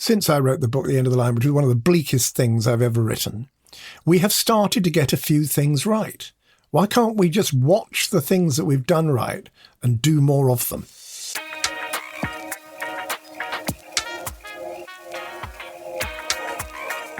since I wrote the book, The End of the Line, which was one of the bleakest things I've ever written, we have started to get a few things right. Why can't we just watch the things that we've done right and do more of them?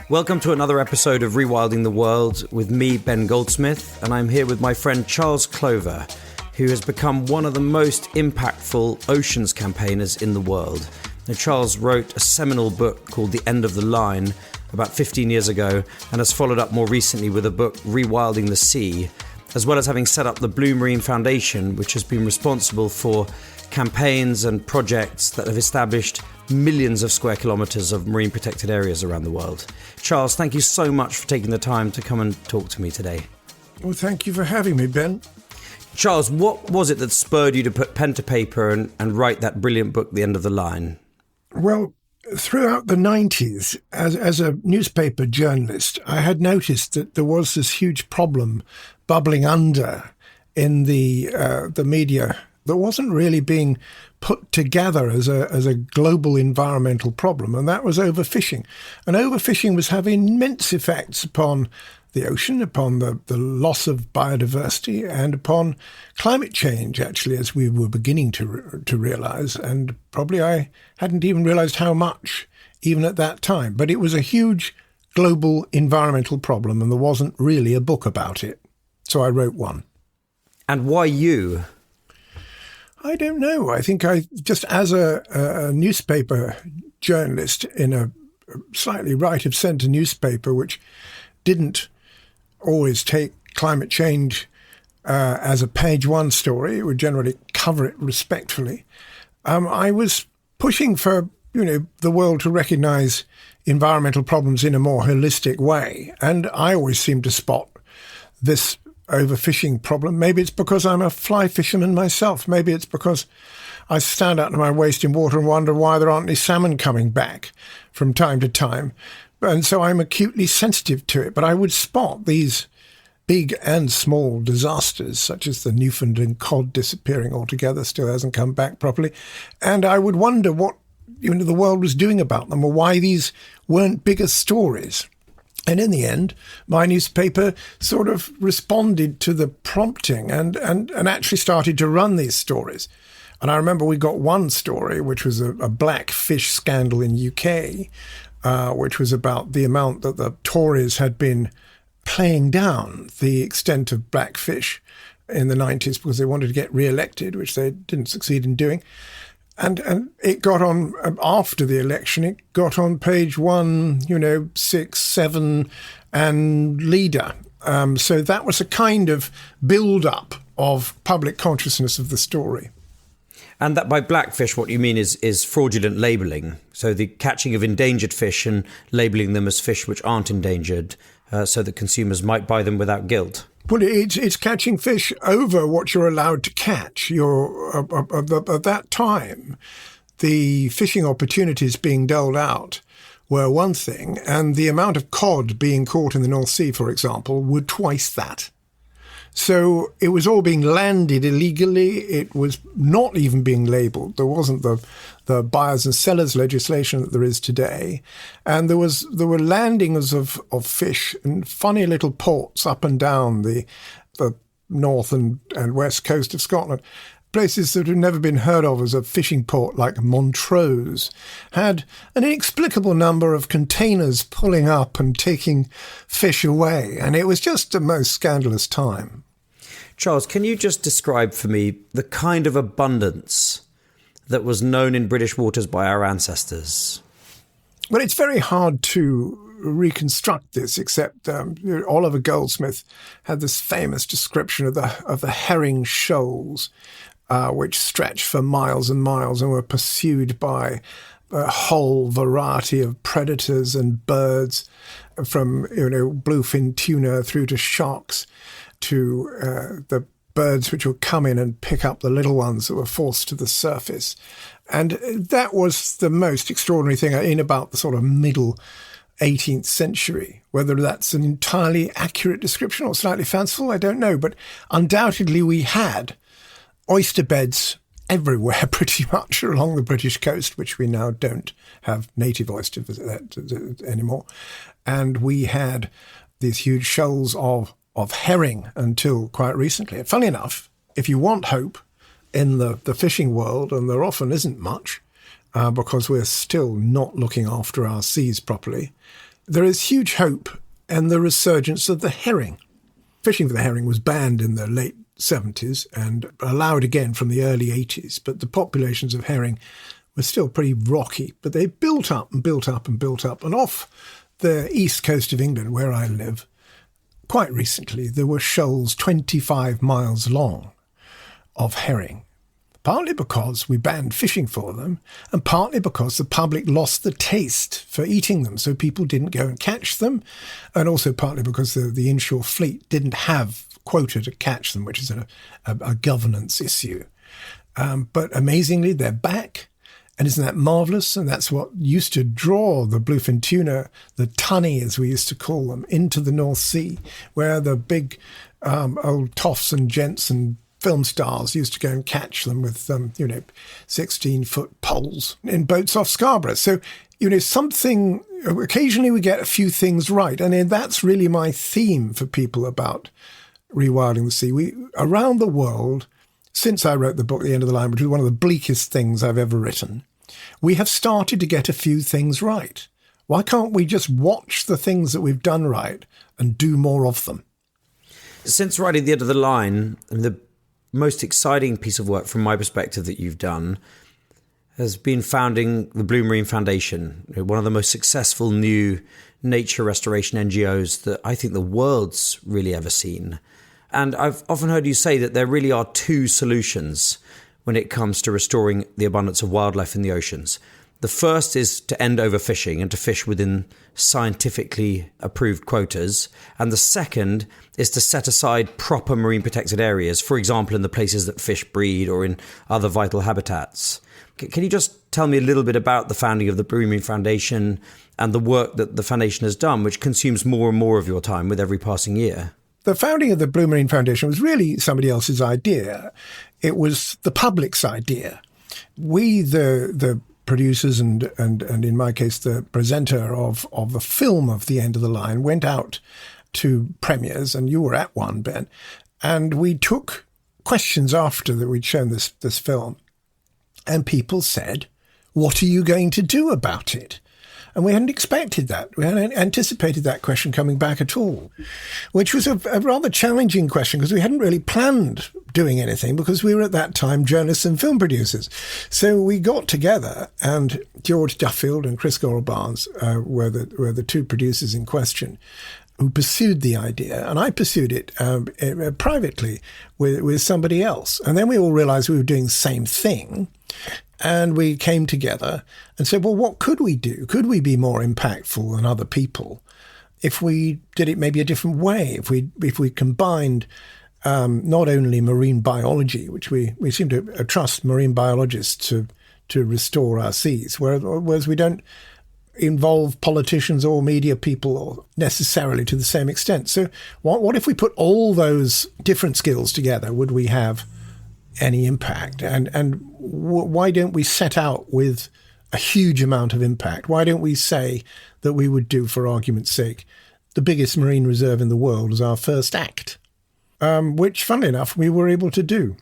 Welcome to another episode of Rewilding the World with me, Ben Goldsmith, and I'm here with my friend Charles Clover, who has become one of the most impactful oceans campaigners in the world. Now, Charles wrote a seminal book called The End of the Line about 15 years ago and has followed up more recently with a book, Rewilding the Sea, as well as having set up the Blue Marine Foundation, which has been responsible for campaigns and projects that have established millions of square kilometres of marine protected areas around the world. Charles, thank you so much for taking the time to come and talk to me today. Well, thank you for having me, Ben. Charles, what was it that spurred you to put pen to paper and write that brilliant book, The End of the Line? Well, throughout the 90s, as a newspaper journalist, I had noticed that there was this huge problem bubbling under in the media that wasn't really being put together as a global environmental problem, and that was overfishing. And overfishing was having immense effects upon the ocean, upon the loss of biodiversity, and upon climate change, actually, as we were beginning to realise. And probably I hadn't even realised how much, even at that time. But it was a huge global environmental problem, and there wasn't really a book about it. So I wrote one. And why you? I don't know. I think I just, as a newspaper journalist in a slightly right-of-centre newspaper, which didn't always take climate change as a page one story, it would generally cover it respectfully. I was pushing for, the world to recognise environmental problems in a more holistic way, and I always seem to spot this overfishing problem. Maybe it's because I'm a fly fisherman myself. Maybe it's because I stand out to my waist in water and wonder why there aren't any salmon coming back from time to time. And so I'm acutely sensitive to it. But I would spot these big and small disasters, such as the Newfoundland cod disappearing altogether, still hasn't come back properly. And I would wonder what the world was doing about them, or why these weren't bigger stories. And in the end, my newspaper sort of responded to the prompting and actually started to run these stories. And I remember we got one story, which was a black fish scandal in UK, which was about the amount that the Tories had been playing down the extent of black fish in the 90s because they wanted to get re-elected, which they didn't succeed in doing. And it got on, after the election, it got on page 1, 6, 7, and leader. So that was a kind of build-up of public consciousness of the story. And that by blackfish, what you mean is fraudulent labelling. So the catching of endangered fish and labelling them as fish which aren't endangered so that consumers might buy them without guilt. Well, it's catching fish over what you're allowed to catch. At that time, the fishing opportunities being doled out were one thing, and the amount of cod being caught in the North Sea, for example, were twice that. So it was all being landed illegally. It was not even being labelled. There wasn't the buyers and sellers legislation that there is today. And there were landings of fish in funny little ports up and down the north and west coast of Scotland. Places that had never been heard of as a fishing port, like Montrose, had an inexplicable number of containers pulling up and taking fish away. And it was just the most scandalous time. Charles, can you just describe for me the kind of abundance that was known in British waters by our ancestors? Well, it's very hard to reconstruct this, except Oliver Goldsmith had this famous description of the herring shoals, which stretched for miles and miles and were pursued by a whole variety of predators and birds, from bluefin tuna through to sharks, to the birds which would come in and pick up the little ones that were forced to the surface. And that was the most extraordinary thing in about the sort of middle 18th century. Whether that's an entirely accurate description or slightly fanciful, I don't know. But undoubtedly we had oyster beds everywhere pretty much along the British coast, which we now don't have native oysters anymore. And we had these huge shoals of herring until quite recently. And funny enough, if you want hope in the fishing world, and there often isn't much, because we're still not looking after our seas properly, there is huge hope in the resurgence of the herring. Fishing for the herring was banned in the late 70s and allowed again from the early 80s, but the populations of herring were still pretty rocky. But they built up and built up and built up. And off the east coast of England, where I live, quite recently, there were shoals 25 miles long of herring. Partly because we banned fishing for them, and partly because the public lost the taste for eating them, so people didn't go and catch them, and also partly because the inshore fleet didn't have quota to catch them, which is a governance issue. But amazingly, they're back, and isn't that marvellous? And that's what used to draw the bluefin tuna, the tunny as we used to call them, into the North Sea, where the big old toffs and gents and film stars used to go and catch them with, 16-foot poles in boats off Scarborough. So, occasionally we get a few things right. And that's really my theme for people about Rewilding the Sea. Around the world, since I wrote the book, The End of the Line, which was one of the bleakest things I've ever written, we have started to get a few things right. Why can't we just watch the things that we've done right and do more of them? Since writing The End of the Line, the most exciting piece of work from my perspective that you've done has been founding the Blue Marine Foundation, one of the most successful new nature restoration NGOs that I think the world's really ever seen. And I've often heard you say that there really are two solutions when it comes to restoring the abundance of wildlife in the oceans. The first is to end overfishing and to fish within scientifically approved quotas. And the second is to set aside proper marine protected areas, for example, in the places that fish breed or in other vital habitats. Can you just tell me a little bit about the founding of the Blue Marine Foundation and the work that the foundation has done, which consumes more and more of your time with every passing year? The founding of the Blue Marine Foundation was really somebody else's idea. It was the public's idea. We, the producers and in my case, the presenter of the film of The End of the Line, went out to premieres, and you were at one, Ben, and we took questions after that we'd shown this film, and people said, "What are you going to do about it?" And we hadn't expected that. We hadn't anticipated that question coming back at all, which was a rather challenging question because we hadn't really planned doing anything because we were at that time journalists and film producers. So we got together, and George Duffield and Chris Gorrell-Barnes were the two producers in question who pursued the idea. And I pursued it privately with somebody else. And then we all realized we were doing the same thing. And we came together and said, well, what could we do? Could we be more impactful than other people if we did it maybe a different way? If we combined not only marine biology, which we seem to trust marine biologists to restore our seas, whereas we don't involve politicians or media people necessarily to the same extent. So what if we put all those different skills together? Would we have any impact? And why don't we set out with a huge amount of impact? Why don't we say that we would do, for argument's sake, the biggest marine reserve in the world as our first act, which, funnily enough, we were able to do.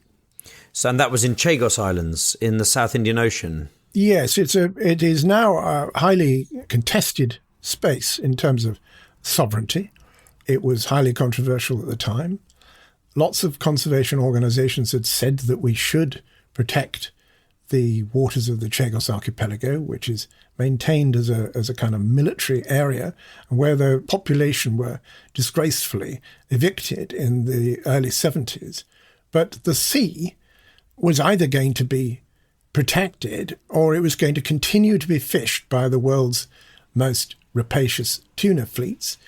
So, and that was in Chagos Islands in the South Indian Ocean. Yes, it is now a highly contested space in terms of sovereignty. It was highly controversial at the time. Lots of conservation organizations had said that we should protect the waters of the Chagos Archipelago, which is maintained as a kind of military area, where the population were disgracefully evicted in the early 70s. But the sea was either going to be protected or it was going to continue to be fished by the world's most rapacious tuna fleets.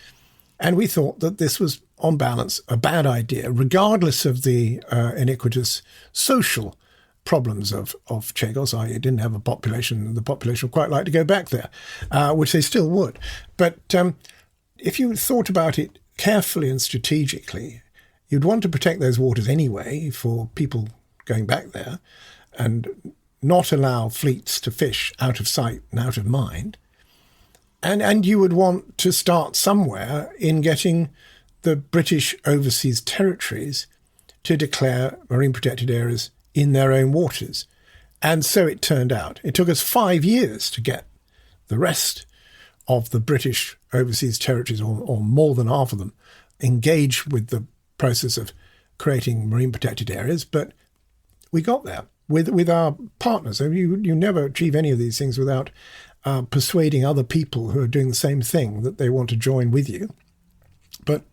And we thought that this was, on balance, a bad idea, regardless of the iniquitous social problems of Chagos, i.e. it didn't have a population, the population would quite like to go back there, which they still would. But if you thought about it carefully and strategically, you'd want to protect those waters anyway for people going back there. and not allow fleets to fish out of sight and out of mind. And you would want to start somewhere in getting the British overseas territories to declare marine protected areas in their own waters. And so it turned out. It took us 5 years to get the rest of the British overseas territories, or more than half of them, engaged with the process of creating marine protected areas. But we got there with our partners. I mean, you never achieve any of these things without persuading other people who are doing the same thing that they want to join with you. But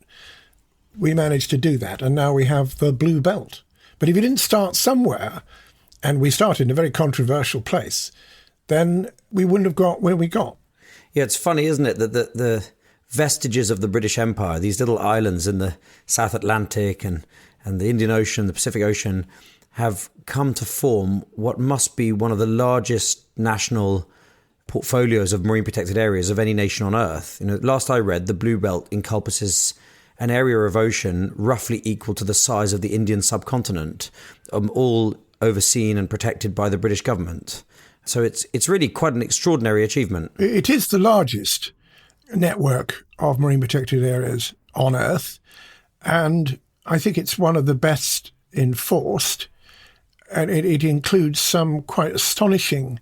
we managed to do that, and now we have the Blue Belt. But if you didn't start somewhere, and we started in a very controversial place, then we wouldn't have got where we got. Yeah, it's funny, isn't it, that the vestiges of the British Empire, these little islands in the South Atlantic and the Indian Ocean, the Pacific Ocean, have come to form what must be one of the largest national portfolios of marine protected areas of any nation on Earth. Last I read, the Blue Belt encompasses an area of ocean roughly equal to the size of the Indian subcontinent, all overseen and protected by the British government. So it's really quite an extraordinary achievement. It is the largest network of marine protected areas on Earth, and I think it's one of the best enforced, and it includes some quite astonishing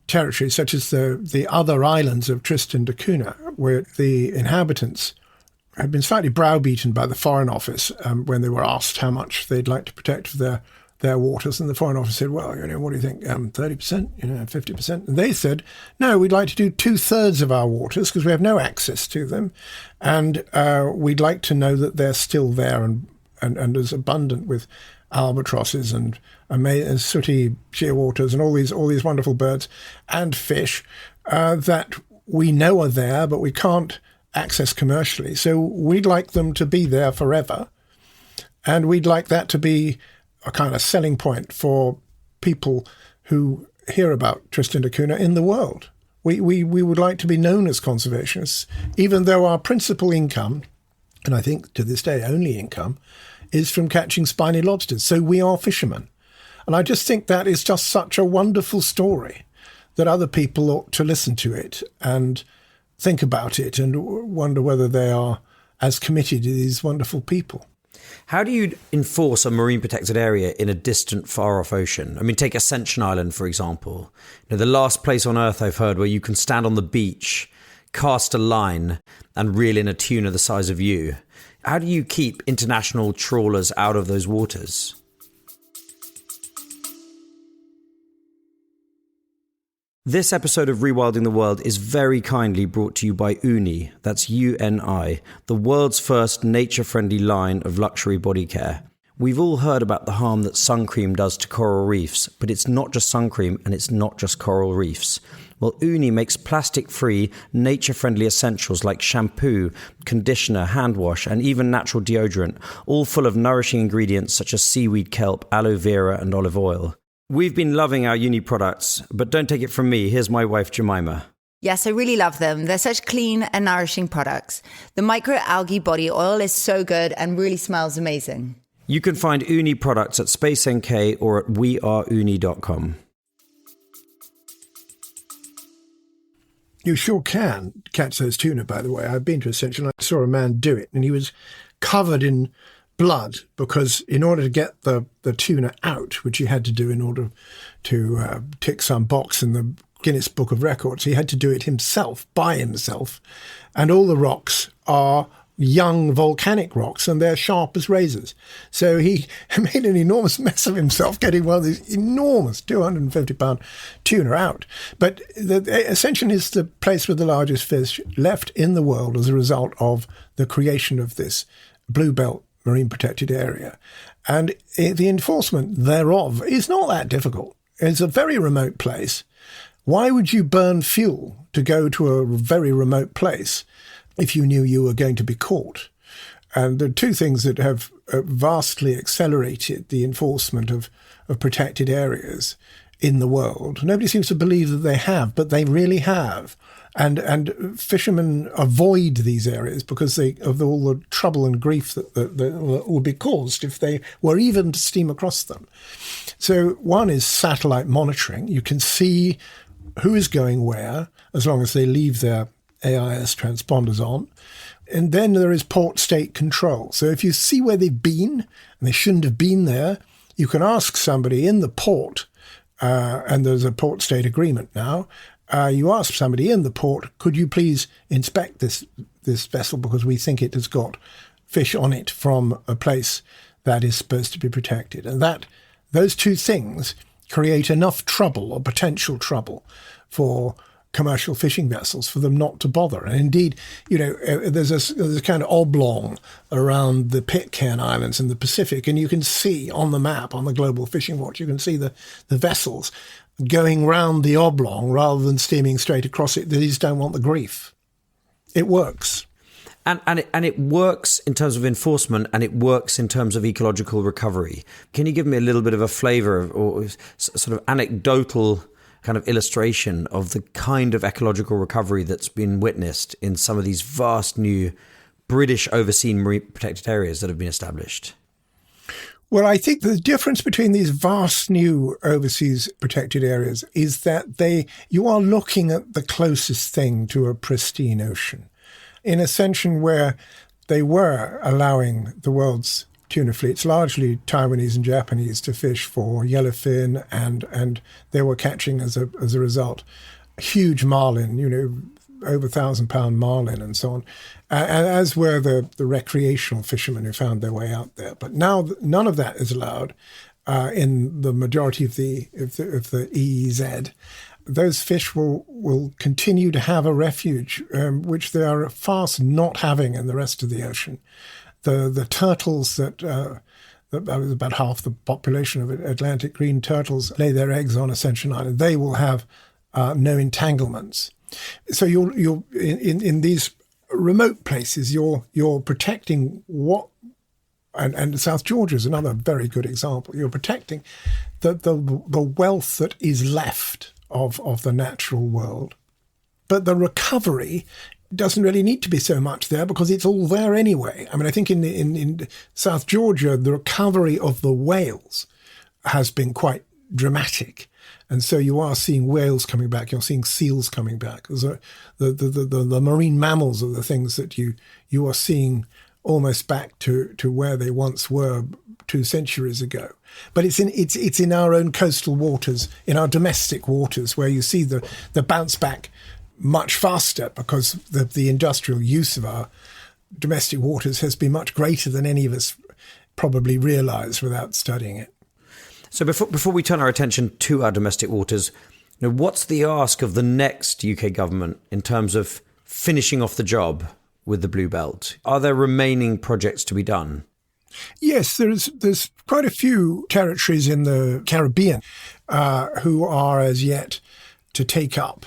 territories, such as the other islands of Tristan da Cunha, where the inhabitants had been slightly browbeaten by the Foreign Office when they were asked how much they'd like to protect for their waters. And the Foreign Office said, well, what do you think, 30%, 50%? And they said, no, we'd like to do 2/3 of our waters because we have no access to them. And we'd like to know that they're still there and as abundant with albatrosses and sooty shearwaters and all these wonderful birds and fish that we know are there, but we can't access commercially. So we'd like them to be there forever. And we'd like that to be a kind of selling point for people who hear about Tristan da Cunha in the world. We would like to be known as conservationists, even though our principal income, and I think to this day only income, is from catching spiny lobsters. So we are fishermen. And I just think that is just such a wonderful story that other people ought to listen to it and think about it and wonder whether they are as committed to these wonderful people. How do you enforce a marine protected area in a distant, far-off ocean? I mean, take Ascension Island, for example. The last place on Earth I've heard where you can stand on the beach, cast a line and reel in a tuna the size of you. How do you keep international trawlers out of those waters? This episode of Rewilding the World is very kindly brought to you by Uni, that's UNI, the world's first nature-friendly line of luxury body care. We've all heard about the harm that sun cream does to coral reefs, but it's not just sun cream and it's not just coral reefs. Well, Uni makes plastic-free, nature-friendly essentials like shampoo, conditioner, hand wash, and even natural deodorant, all full of nourishing ingredients such as seaweed kelp, aloe vera, and olive oil. We've been loving our Uni products, but don't take it from me. Here's my wife, Jemima. Yes, I really love them. They're such clean and nourishing products. The microalgae body oil is so good and really smells amazing. You can find Uni products at Space NK or at weareuni.com. You sure can catch those tuna, by the way. I've been to Ascension. I saw a man do it, and he was covered in blood because in order to get the tuna out, which he had to do in order to tick some box in the Guinness Book of Records, he had to do it himself, by himself. And all the rocks are young volcanic rocks and they're sharp as razors. So he made an enormous mess of himself getting one of these enormous 250-pound tuna out. But the Ascension is the place with the largest fish left in the world as a result of the creation of this Blue Belt marine protected area. And the enforcement thereof is not that difficult. It's a very remote place. Why would you burn fuel to go to a very remote place if you knew you were going to be caught? And the two things that have vastly accelerated the enforcement of protected areas in the world, nobody seems to believe that they have, but they really have. And fishermen avoid these areas because of all the trouble and grief that would be caused if they were even to steam across them. So one is satellite monitoring. You can see who is going where as long as they leave their AIS transponders on. And then there is port state control. So if you see where they've been and they shouldn't have been there, you can ask somebody in the port, and there's a port state agreement now. You ask somebody in the port, could you please inspect this vessel because we think it has got fish on it from a place that is supposed to be protected. And those two things create enough trouble or potential trouble for commercial fishing vessels for them not to bother. And indeed, there's a kind of oblong around the Pitcairn Islands in the Pacific, and you can see on the map, on the Global Fishing Watch, you can see the vessels going round the oblong rather than steaming straight across it. They just don't want the grief. It works. And it works in terms of enforcement, and it works in terms of ecological recovery. Can you give me a little bit of a flavour or sort of anecdotal kind of illustration of the kind of ecological recovery that's been witnessed in some of these vast new British overseen marine protected areas that have been established? Well, I think the difference between these vast new overseas protected areas is that you are looking at the closest thing to a pristine ocean. In a section where they were allowing the world's tuna fleets, largely Taiwanese and Japanese, to fish for yellowfin, and they were catching as a result huge marlin, over 1,000-pound marlin and so on, as were the recreational fishermen who found their way out there. But now none of that is allowed in the majority of the EEZ. Those fish will continue to have a refuge, which they are fast not having in the rest of the ocean. The turtles that was about half the population of Atlantic green turtles lay their eggs on Ascension Island. They will have no entanglements. So you're in these remote places, you're protecting what, and South Georgia is another very good example. You're protecting the wealth that is left of the natural world. But the recovery doesn't really need to be so much there because it's all there anyway. I mean, I think in South Georgia, the recovery of the whales has been quite dramatic. And so you are seeing whales coming back. You're seeing seals coming back. The marine mammals are the things that you are seeing almost back to where they once were 2 centuries ago. But it's in our own coastal waters, in our domestic waters, where you see the bounce back much faster because the industrial use of our domestic waters has been much greater than any of us probably realise without studying it. So before we turn our attention to our domestic waters, what's the ask of the next UK government in terms of finishing off the job with the Blue Belt? Are there remaining projects to be done? Yes, there's quite a few territories in the Caribbean who are as yet to take up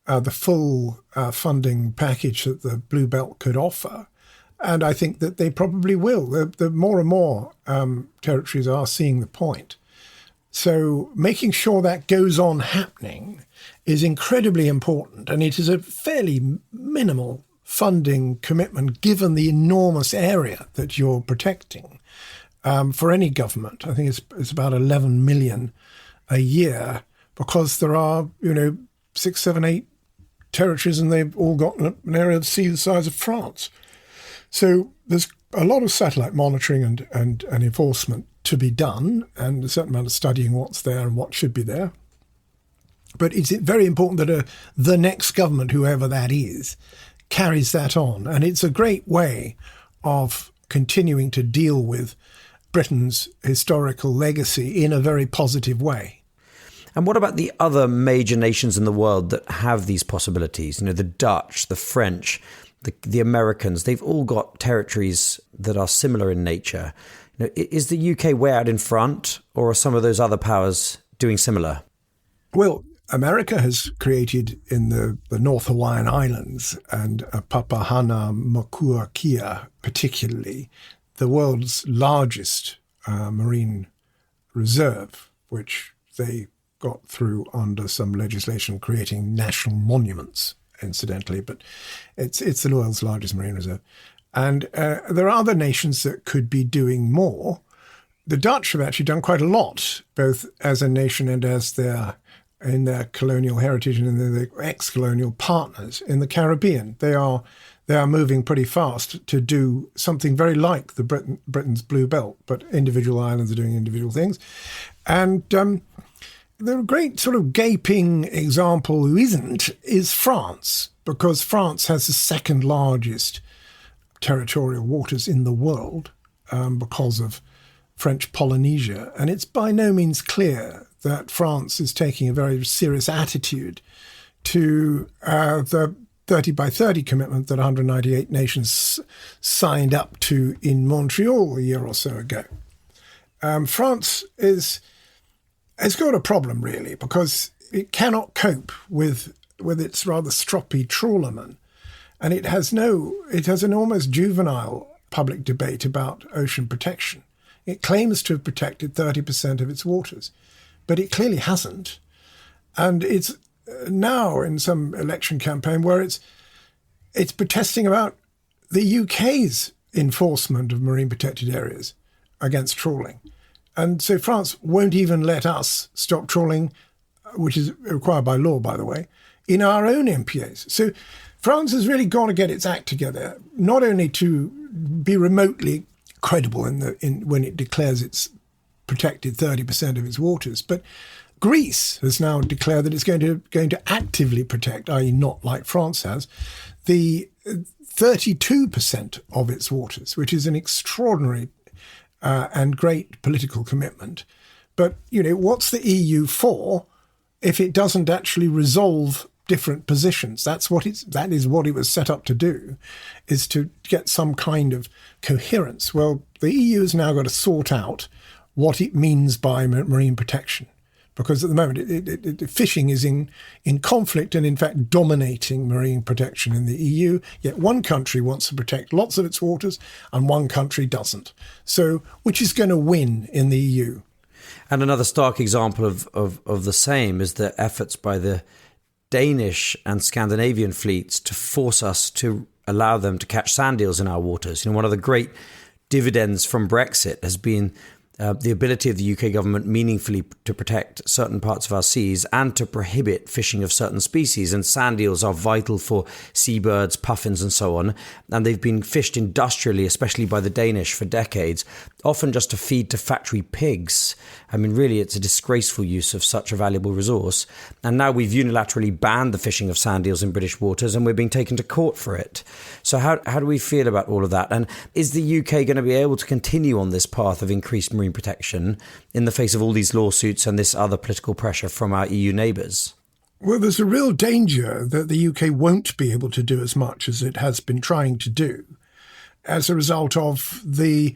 the full funding package that the Blue Belt could offer. And I think that they probably will. The more and more territories are seeing the point. So making sure that goes on happening is incredibly important. And it is a fairly minimal funding commitment given the enormous area that you're protecting for any government. I think it's about 11 million a year because there are, 6, 7, 8 territories and they've all got an area of the sea the size of France. So there's a lot of satellite monitoring and enforcement to be done and a certain amount of studying what's there and what should be there. But it's very important that the next government, whoever that is, carries that on. And it's a great way of continuing to deal with Britain's historical legacy in a very positive way. And what about the other major nations in the world that have these possibilities? The Dutch, the French, the Americans, they've all got territories that are similar in nature. Is the UK way out in front, or are some of those other powers doing similar? Well, America has created in the North Hawaiian Islands and Papahanaumokuakea particularly, the world's largest marine reserve, which they got through under some legislation creating national monuments incidentally, but it's the world's largest marine reserve. And there are other nations that could be doing more. The Dutch have actually done quite a lot, both as a nation and as in their colonial heritage and in their ex-colonial partners in the Caribbean. They are moving pretty fast to do something very like the Britain's Blue Belt, but individual islands are doing individual things. And the great sort of gaping example who isn't is France, because France has the second largest territorial waters in the world because of French Polynesia. And it's by no means clear that France is taking a very serious attitude to the 30 by 30 commitment that 198 nations signed up to in Montreal a year or so ago. France has got a problem, really, because it cannot cope with its rather stroppy trawlermen. And it has an almost juvenile public debate about ocean protection. It claims to have protected 30% of its waters, but it clearly hasn't. And it's now in some election campaign where it's protesting about the UK's enforcement of marine protected areas against trawling. And so France won't even let us stop trawling, which is required by law, by the way, in our own MPAs. So France has really got to get its act together, not only to be remotely credible when it declares it's protected 30% of its waters, but Greece has now declared that it's going to actively protect, i.e. not like France has, the 32% of its waters, which is an extraordinary and great political commitment. But, what's the EU for if it doesn't actually resolve different positions? That is what it was set up to do, is to get some kind of coherence. Well, the EU has now got to sort out what it means by marine protection, because at the moment fishing is in conflict and in fact dominating marine protection in the EU. Yet one country wants to protect lots of its waters and one country doesn't. So which is going to win in the EU? And another stark example of the same is the efforts by the Danish and Scandinavian fleets to force us to allow them to catch sand eels in our waters. One of the great dividends from Brexit has been the ability of the UK government meaningfully to protect certain parts of our seas and to prohibit fishing of certain species. And sand eels are vital for seabirds, puffins and so on. And they've been fished industrially, especially by the Danish, for decades, often just to feed to factory pigs. I mean, really, it's a disgraceful use of such a valuable resource. And now we've unilaterally banned the fishing of sand eels in British waters and we're being taken to court for it. So how do we feel about all of that? And is the UK going to be able to continue on this path of increased marine protection in the face of all these lawsuits and this other political pressure from our EU neighbours? Well, there's a real danger that the UK won't be able to do as much as it has been trying to do as a result of the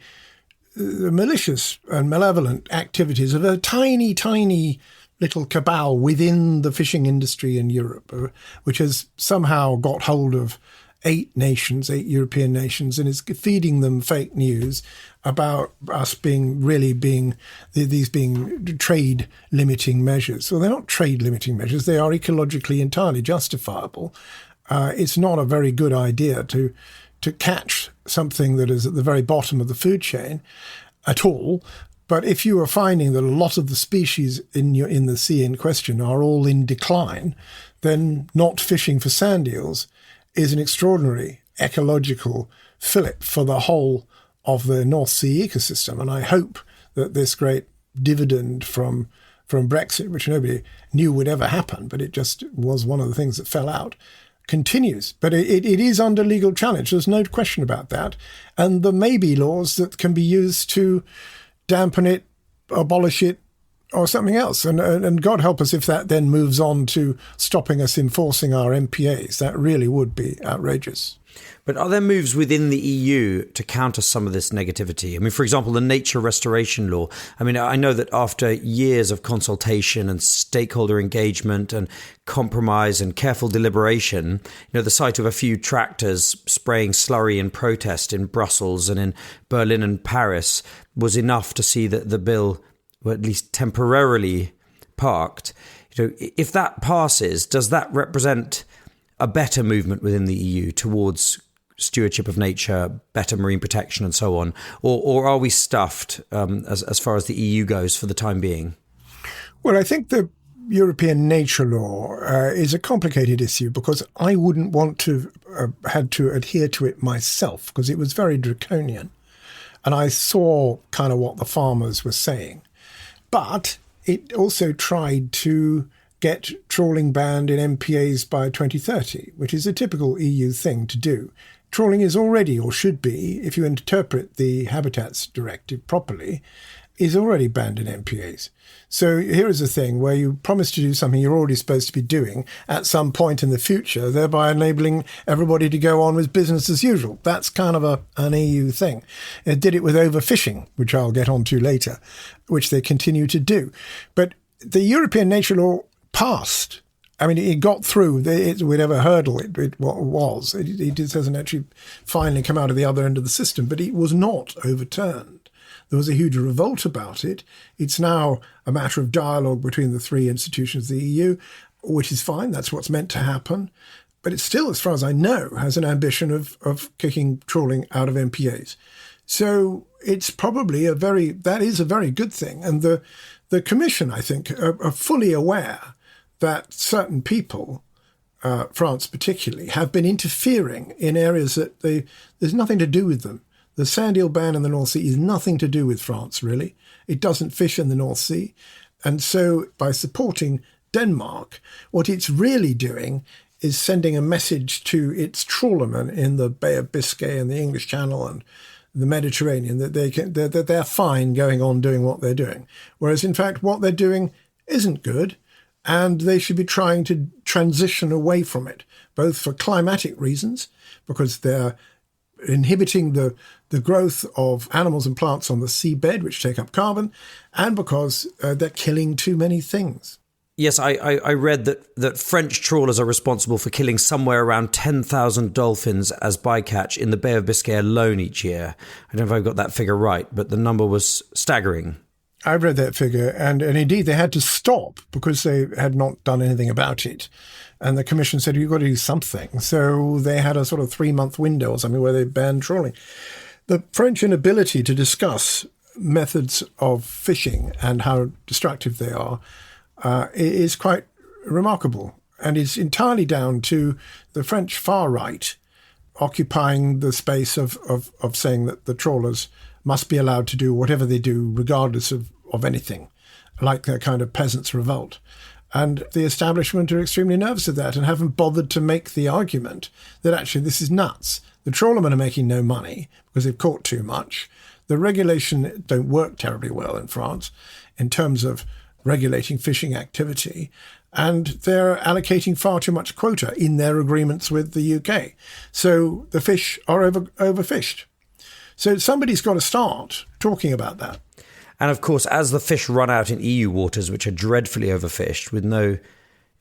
malicious and malevolent activities of a tiny, tiny little cabal within the fishing industry in Europe, which has somehow got hold of 8 European nations, and is feeding them fake news about us being trade limiting measures. Well, they're not trade limiting measures. They are ecologically entirely justifiable. It's not a very good idea to catch something that is at the very bottom of the food chain at all. But if you are finding that a lot of the species in the sea in question are all in decline, then not fishing for sand eels is an extraordinary ecological fillip for the whole of the North Sea ecosystem. And I hope that this great dividend from Brexit, which nobody knew would ever happen, but it just was one of the things that fell out, continues. But it is under legal challenge. There's no question about that. And there may be laws that can be used to dampen it, abolish it, or something else. And God help us if that then moves on to stopping us enforcing our MPAs. That really would be outrageous. But are there moves within the EU to counter some of this negativity? I mean, for example, the nature restoration law. I mean, I know that after years of consultation and stakeholder engagement and compromise and careful deliberation, the sight of a few tractors spraying slurry in protest in Brussels and in Berlin and Paris was enough to see that the bill, or at least temporarily, parked. If that passes, does that represent a better movement within the EU towards stewardship of nature, better marine protection and so on? Or are we stuffed as far as the EU goes for the time being? Well, I think the European nature law is a complicated issue because I wouldn't want to had to adhere to it myself because it was very draconian. And I saw kind of what the farmers were saying. But it also tried to get trawling banned in MPAs by 2030, which is a typical EU thing to do. Trawling is already, or should be, if you interpret the Habitats Directive properly, is already banned in MPAs. So here is a thing where you promise to do something you're already supposed to be doing at some point in the future, thereby enabling everybody to go on with business as usual. That's kind of an EU thing. It did it with overfishing, which I'll get onto later, which they continue to do. But the European nature law passed. I mean, it got through whatever hurdle it was. It just hasn't actually finally come out of the other end of the system, but it was not overturned. There was a huge revolt about it. It's now a matter of dialogue between the three institutions of the EU, which is fine. That's what's meant to happen. But it still, as far as I know, has an ambition of kicking trawling out of MPAs. So it's probably that is a very good thing. And the Commission, I think, are fully aware that certain people, France particularly, have been interfering in areas that there's nothing to do with them. The sand eel ban in the North Sea is nothing to do with France, really. It doesn't fish in the North Sea. And so by supporting Denmark, what it's really doing is sending a message to its trawlermen in the Bay of Biscay and the English Channel and the Mediterranean that they're fine going on doing what they're doing. Whereas, in fact, what they're doing isn't good, and they should be trying to transition away from it, both for climatic reasons, because they're inhibiting the growth of animals and plants on the seabed, which take up carbon, and because they're killing too many things. Yes, I read that French trawlers are responsible for killing somewhere around 10,000 dolphins as bycatch in the Bay of Biscay alone each year. I don't know if I've got that figure right, but the number was staggering. I've read that figure, and indeed they had to stop because they had not done anything about it. And the Commission said, you've got to do something. So they had a sort of 3-month window or something where they banned trawling. The French inability to discuss methods of fishing and how destructive they are is quite remarkable. And is entirely down to the French far right occupying the space of saying that the trawlers must be allowed to do whatever they do, regardless of anything, like their kind of peasants' revolt. And the establishment are extremely nervous of that and haven't bothered to make the argument that actually this is nuts. The trawlermen are making no money because they've caught too much. The regulation don't work terribly well in France in terms of regulating fishing activity. And they're allocating far too much quota in their agreements with the UK. So the fish are overfished. So somebody's got to start talking about that. And of course, as the fish run out in EU waters, which are dreadfully overfished, with no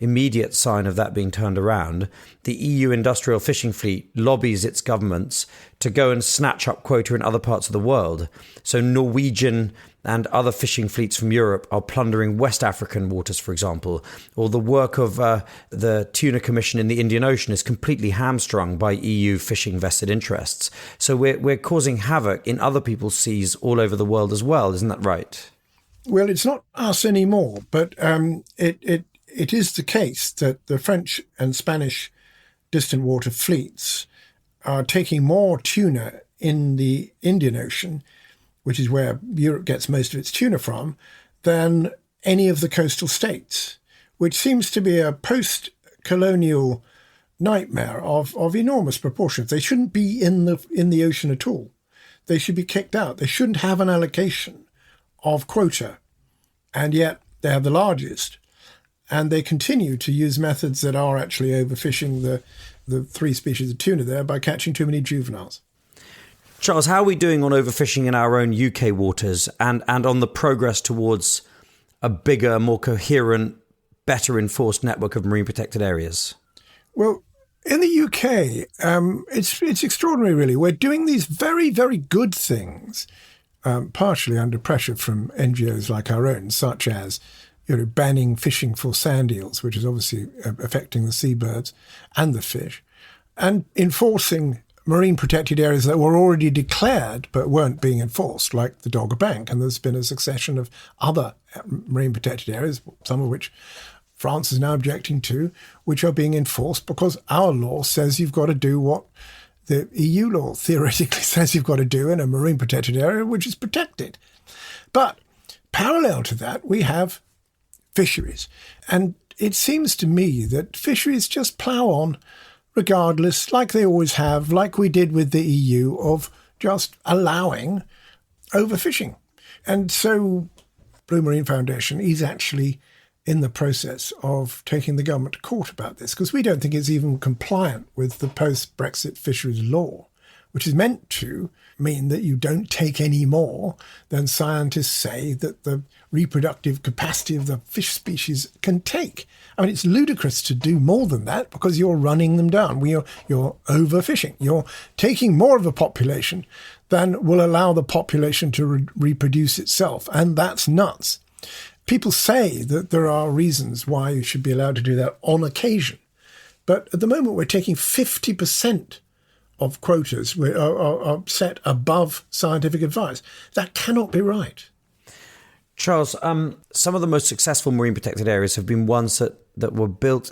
immediate sign of that being turned around, the EU industrial fishing fleet lobbies its governments to go and snatch up quota in other parts of the world. So Norwegian and other fishing fleets from Europe are plundering West African waters, for example, or the work of the Tuna Commission in the Indian Ocean is completely hamstrung by EU fishing vested interests. So we're causing havoc in other people's seas all over the world as well, isn't that right? Well, it's not us anymore, but it is the case that the French and Spanish distant water fleets are taking more tuna in the Indian Ocean, which is where Europe gets most of its tuna from, than any of the coastal states, which seems to be a post-colonial nightmare of enormous proportions. They shouldn't be in the ocean at all. They should be kicked out. They shouldn't have an allocation of quota, and yet they have the largest. And they continue to use methods that are actually overfishing the 3 species of tuna there by catching too many juveniles. Charles, how are we doing on overfishing in our own UK waters and on the progress towards a bigger, more coherent, better enforced network of marine protected areas? Well, in the UK, it's extraordinary, really. We're doing these very, very good things, partially under pressure from NGOs like our own, such as banning fishing for sand eels, which is obviously affecting the seabirds and the fish, and enforcing marine protected areas that were already declared but weren't being enforced, like the Dogger Bank. And there's been a succession of other marine protected areas, some of which France is now objecting to, which are being enforced because our law says you've got to do what the EU law theoretically says you've got to do in a marine protected area, which is protected. But parallel to that, we have fisheries. And it seems to me that fisheries just plough on regardless, like they always have, like we did with the EU, of just allowing overfishing. And so Blue Marine Foundation is actually in the process of taking the government to court about this, because we don't think it's even compliant with the post-Brexit fisheries law, which is meant to mean that you don't take any more than scientists say that the reproductive capacity of the fish species can take. I mean, it's ludicrous to do more than that because you're running them down. You're overfishing. You're taking more of a population than will allow the population to reproduce itself. And that's nuts. People say that there are reasons why you should be allowed to do that on occasion. But at the moment, we're taking 50% of quotas are set above scientific advice. That cannot be right. Charles, some of the most successful marine protected areas have been ones that were built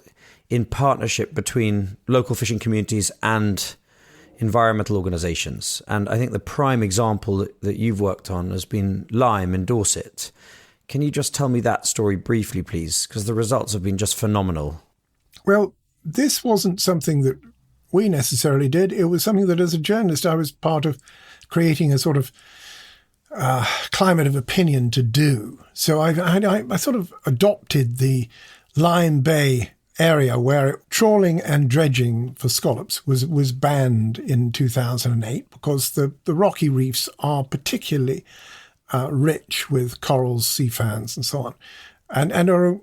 in partnership between local fishing communities and environmental organisations. And I think the prime example that you've worked on has been Lyme in Dorset. Can you just tell me that story briefly, please? Because the results have been just phenomenal. Well, this wasn't something that we necessarily did. It was something that as a journalist I was part of creating a sort of climate of opinion to do. So I sort of adopted the Lyme Bay area where trawling and dredging for scallops was banned in 2008 because the rocky reefs are particularly rich with corals, sea fans and so on, and are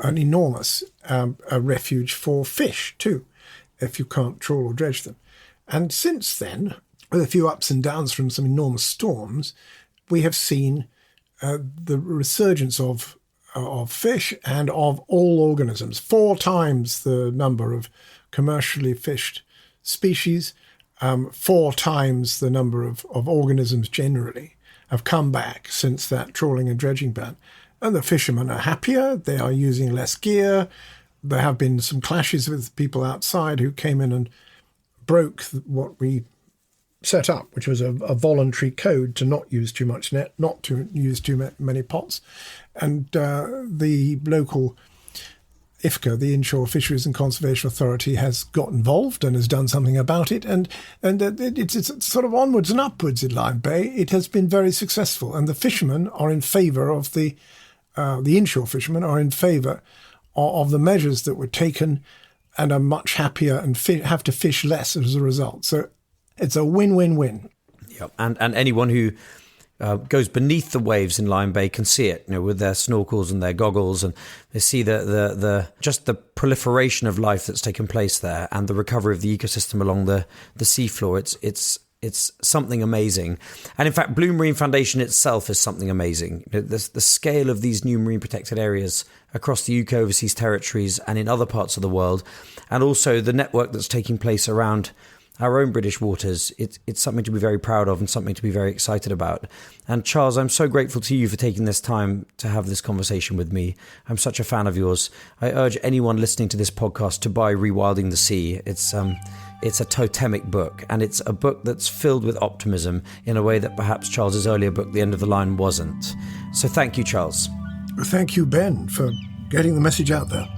an enormous a refuge for fish too, if you can't trawl or dredge them. And since then, with a few ups and downs from some enormous storms, we have seen the resurgence of fish and of all organisms. 4 times the number of commercially fished species, 4 times the number of organisms generally have come back since that trawling and dredging ban. And the fishermen are happier, they are using less gear. There have been some clashes with people outside who came in and broke what we set up, which was a voluntary code to not use too much net, not to use too many pots. And the local IFCA, the Inshore Fisheries and Conservation Authority, has got involved and has done something about it. And it's sort of onwards and upwards in Lyme Bay. It has been very successful. And the fishermen are in favour of the inshore fishermen are in favour of the measures that were taken and are much happier and have to fish less as a result. So it's a win-win-win. Yep. And anyone who goes beneath the waves in Lyme Bay can see it, with their snorkels and their goggles, and they see the just the proliferation of life that's taken place there and the recovery of the ecosystem along the seafloor. It's something amazing. And in fact, Blue Marine Foundation itself is something amazing. The scale of these new marine protected areas across the UK overseas territories and in other parts of the world, and also the network that's taking place around our own British waters, it's something to be very proud of and something to be very excited about. And Charles, I'm so grateful to you for taking this time to have this conversation with me. I'm such a fan of yours. I urge anyone listening to this podcast to buy Rewilding the Sea. It's a totemic book, and it's a book that's filled with optimism in a way that perhaps Charles's earlier book, The End of the Line, wasn't. So thank you, Charles. Thank you, Ben, for getting the message out there.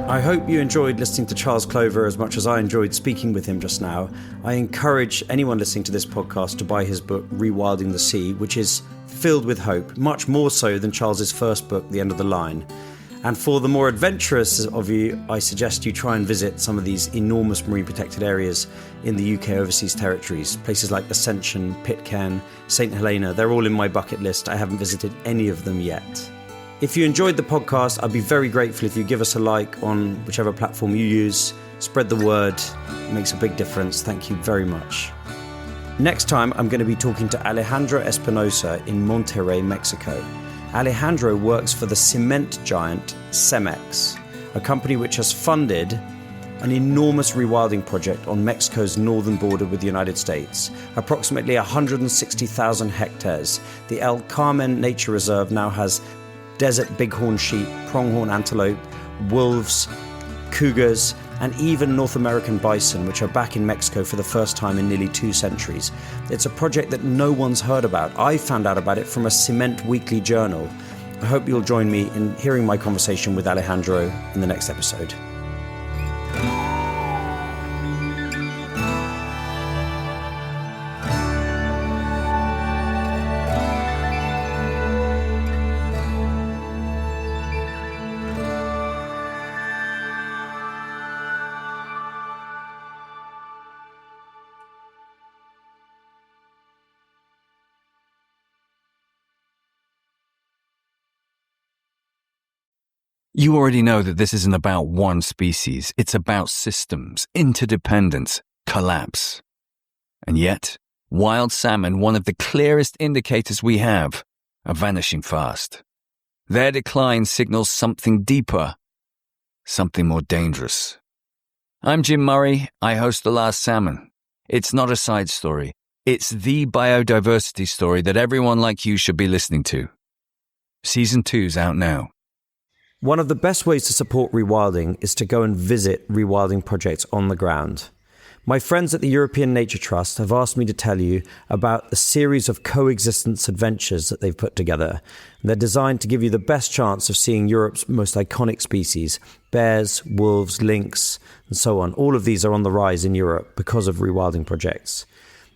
I hope you enjoyed listening to Charles Clover as much as I enjoyed speaking with him just now. I encourage anyone listening to this podcast to buy his book, Rewilding the Sea, which is filled with hope, much more so than Charles's first book, The End of the Line. And for the more adventurous of you, I suggest you try and visit some of these enormous marine protected areas in the UK overseas territories. Places like Ascension, Pitcairn, St Helena, they're all in my bucket list. I haven't visited any of them yet. If you enjoyed the podcast, I'd be very grateful if you give us a like on whichever platform you use. Spread the word. It makes a big difference. Thank you very much. Next time, I'm going to be talking to Alejandro Espinosa in Monterrey, Mexico. Alejandro works for the cement giant Cemex, a company which has funded an enormous rewilding project on Mexico's northern border with the United States. Approximately 160,000 hectares. The El Carmen Nature Reserve now has desert bighorn sheep, pronghorn antelope, wolves, cougars, and even North American bison, which are back in Mexico for the first time in nearly 2 centuries. It's a project that no one's heard about. I found out about it from a Cement Weekly journal. I hope you'll join me in hearing my conversation with Alejandro in the next episode. You already know that this isn't about one species. It's about systems, interdependence, collapse. And yet, wild salmon, one of the clearest indicators we have, are vanishing fast. Their decline signals something deeper, something more dangerous. I'm Jim Murray. I host The Last Salmon. It's not a side story. It's the biodiversity story that everyone like you should be listening to. Season 2's out now. One of the best ways to support rewilding is to go and visit rewilding projects on the ground. My friends at the European Nature Trust have asked me to tell you about a series of coexistence adventures that they've put together. They're designed to give you the best chance of seeing Europe's most iconic species, bears, wolves, lynx, and so on. All of these are on the rise in Europe because of rewilding projects.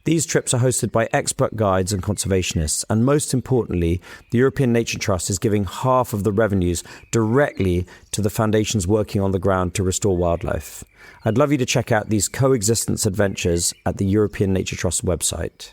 These trips are hosted by expert guides and conservationists, and most importantly, the European Nature Trust is giving half of the revenues directly to the foundations working on the ground to restore wildlife. I'd love you to check out these coexistence adventures at the European Nature Trust website.